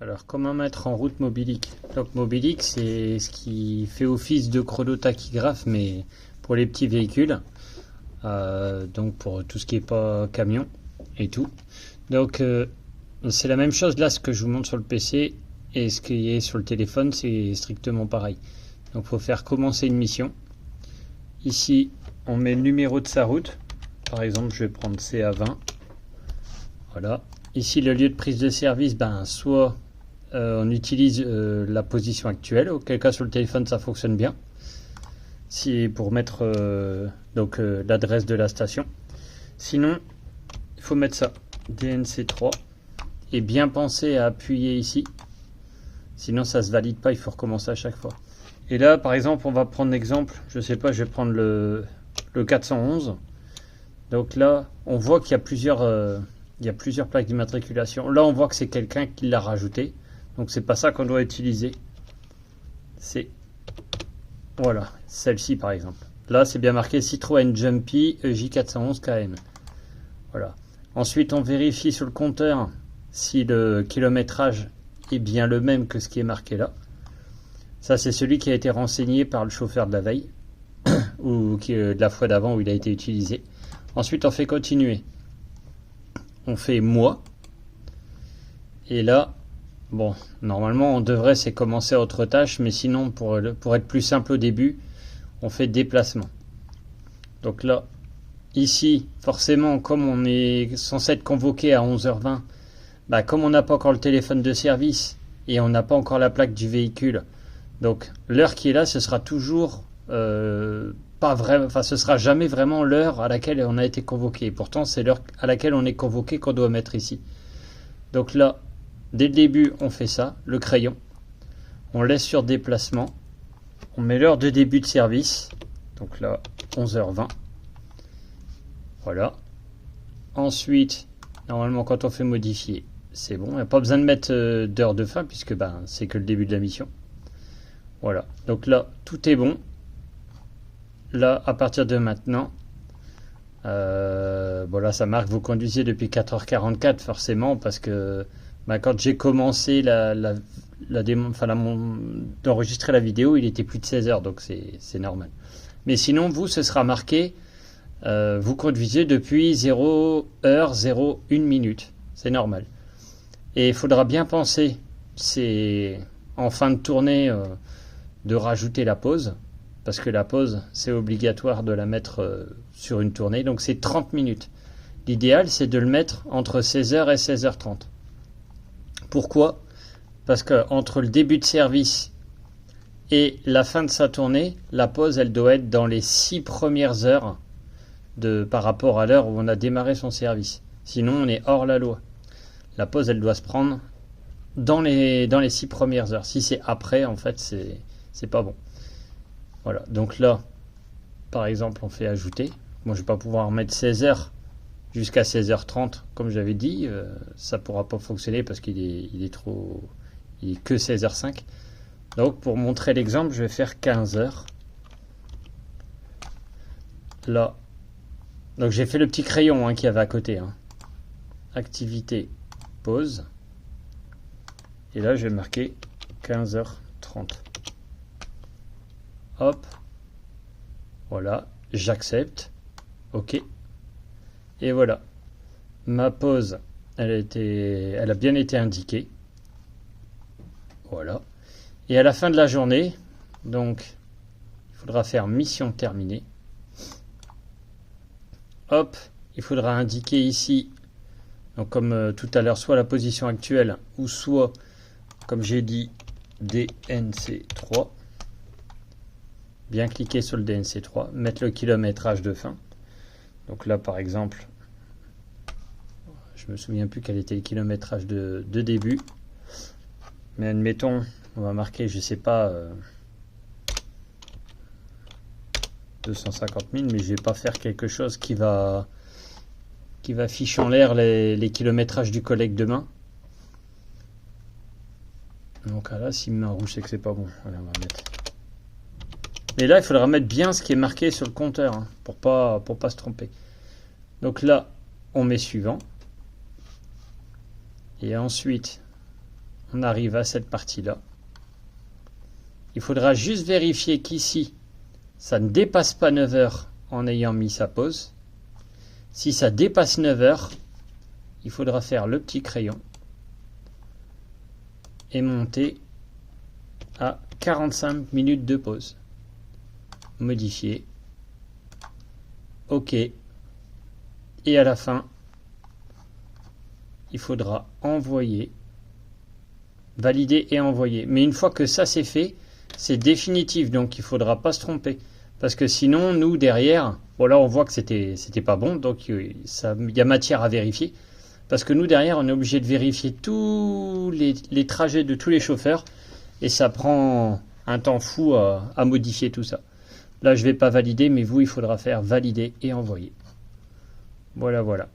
Alors, comment mettre en route Mobilic? Donc, Mobilic, c'est ce qui fait office de chronotachygraphe, mais pour les petits véhicules. Donc, pour tout ce qui n'est pas camion et tout. Donc, c'est la même chose là, ce que je vous montre sur le PC et ce qui est sur le téléphone, c'est strictement pareil. Donc, il faut faire commencer une mission. Ici, on met le numéro de sa route. Par exemple, je vais prendre CA20. Voilà. Ici, le lieu de prise de service, soit on utilise la position actuelle, auquel cas sur le téléphone ça fonctionne bien. Si pour mettre l'adresse de la station. Sinon, il faut mettre ça, DNC3, et bien penser à appuyer ici. Sinon, ça se valide pas, il faut recommencer à chaque fois. Et là, par exemple, on va prendre l'exemple, je sais pas, je vais prendre le 411. Donc là, on voit qu'il y a plusieurs plaques d'immatriculation. Là, on voit que c'est quelqu'un qui l'a rajouté. Donc, c'est pas ça qu'on doit utiliser. C'est, voilà, celle-ci par exemple. Là, c'est bien marqué Citroën Jumpy EJ411 KM. Voilà. Ensuite, on vérifie sur le compteur si le kilométrage est bien le même que ce qui est marqué là. Ça, c'est celui qui a été renseigné par le chauffeur de la veille ou de la fois d'avant où il a été utilisé. Ensuite, on fait continuer. On fait moi. Et là, bon, normalement, on devrait c'est commencer autre tâche, mais sinon, pour être plus simple au début, on fait déplacement. Donc là, ici, forcément, comme on est censé être convoqué à 11h20, comme on n'a pas encore le téléphone de service et on n'a pas encore la plaque du véhicule, donc l'heure qui est là, ce sera toujours pas vrai, enfin ce sera jamais vraiment l'heure à laquelle on a été convoqué. Et pourtant, c'est l'heure à laquelle on est convoqué qu'on doit mettre ici. Donc là, dès le début, on fait ça, le crayon. On laisse sur déplacement. On met l'heure de début de service. Donc là, 11h20. Voilà. Ensuite, normalement, quand on fait modifier, c'est bon. Il n'y a pas besoin de mettre d'heure de fin puisque c'est que le début de la mission. Voilà. Donc là, tout est bon. Là, à partir de maintenant, voilà, ça marque vous conduisez depuis 4h44 forcément parce que quand j'ai commencé d'enregistrer la vidéo, il était plus de 16h, donc c'est normal. Mais sinon, vous, ce sera marqué vous conduisez depuis 0h01 minute. C'est normal. Et il faudra bien penser, c'est en fin de tournée, de rajouter la pause. Parce que la pause, c'est obligatoire de la mettre sur une tournée. Donc c'est 30 minutes. L'idéal, c'est de le mettre entre 16h et 16h30. Pourquoi? Parce qu'entre le début de service et la fin de sa tournée, la pause, elle doit être dans les 6 premières heures par rapport à l'heure où on a démarré son service. Sinon, on est hors la loi. La pause, elle doit se prendre dans les 6 premières heures. Si c'est après, en fait, c'est pas bon. Voilà, donc là, par exemple, on fait ajouter. Moi, je vais pas pouvoir mettre 16h jusqu'à 16h30, comme j'avais dit. Ça pourra pas fonctionner parce qu'il est que 16h05. Donc, pour montrer l'exemple, je vais faire 15h. Là, donc j'ai fait le petit crayon qu'il y avait à côté. Activité, pause. Et là, je vais marquer 15h30. Hop, voilà, j'accepte, ok, et voilà, ma pause, elle a bien été indiquée, voilà, et à la fin de la journée, donc, il faudra faire mission terminée, hop, il faudra indiquer ici, donc comme tout à l'heure, soit la position actuelle, ou soit, comme j'ai dit, DNC3, bien cliquer sur le DNC3, mettre le kilométrage de fin. Donc là, par exemple, je me souviens plus quel était le kilométrage de début. Mais admettons, on va marquer, je sais pas, 250 000, mais je vais pas faire quelque chose qui va ficher en l'air les kilométrages du collègue demain. Donc là, s'il me met en rouge, c'est que c'est pas bon. Allez, on va mettre. Et là, il faudra mettre bien ce qui est marqué sur le compteur pour pas se tromper. Donc là, on met suivant. Et ensuite, on arrive à cette partie-là. Il faudra juste vérifier qu'ici, ça ne dépasse pas 9 heures en ayant mis sa pause. Si ça dépasse 9 heures, il faudra faire le petit crayon et monter à 45 minutes de pause. Modifier. OK. Et à la fin, il faudra envoyer, valider et envoyer. Mais une fois que ça c'est fait, c'est définitif, donc il ne faudra pas se tromper. Parce que sinon, nous, derrière, bon là on voit que c'était pas bon, donc il y a matière à vérifier. Parce que nous, derrière, on est obligé de vérifier tous les trajets de tous les chauffeurs. Et ça prend un temps fou à modifier tout ça. Là, je ne vais pas valider, mais vous, il faudra faire valider et envoyer. Voilà, voilà.